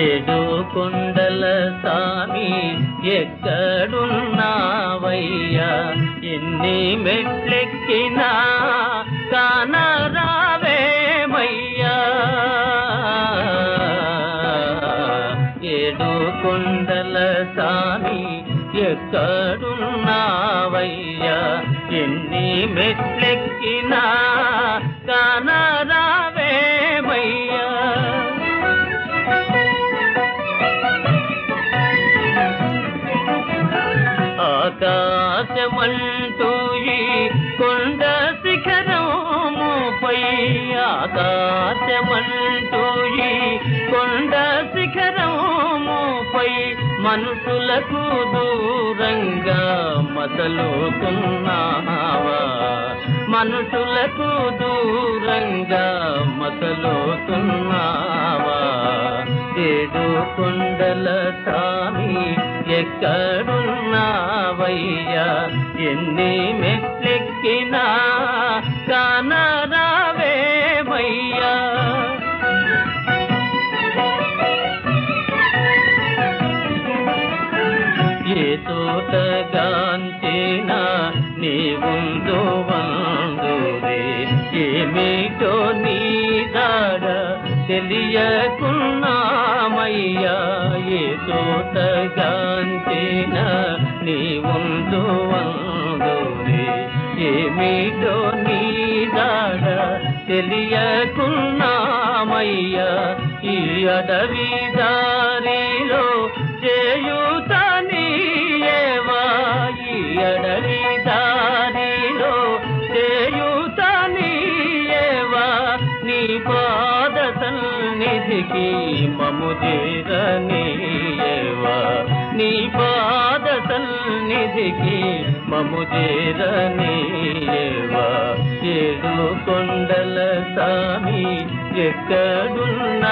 ఏడు కొండల సామి ఎక్కడున్నావయ్యా, ఎన్ని మెట్లెక్కినా కానరావేమయ్యా. ఏడు కొండల సామి ఎక్కడున్నావయ్యా, ఎన్ని మెట్లెక్కినా కానరావేమయ్యా. ఆకాశమంటూ ఈ కొండ శిఖరముపై, ఆకాశమంటూ ఈ కొండ శిఖరముపై మనుషులకు దూరంగా మసలుతున్నావా, మనుషులకు దూరంగా మసలుతున్నావా. ఏడు కొండల సామి ఎక్కడున్నావయ్యా, ఎన్ని మెట్లెక్కినా కానరావేమయ్యా. ఏ తోటగాంచినా నీ ముందు వందురే, ఏమిటో నీ దాడ తెలియకున్నామయ్యా. ఏ తోటగాంచినా నీ ముందు వందురే, ఏమిటో నీ దాడ తెలియకున్నామయ్యా. ఈ అడవి దారిలో చేయుత నీయేవా, ఈ అడవి దారిలో చేయుత నీయేవా. నీ పాద సన్నిధికి మము చేరనీయేవా, నీ పాద సన్నిధికి మము చేరనీయేవా. ఏడు కొండల సామి ఎక్కడున్నావయ్యా,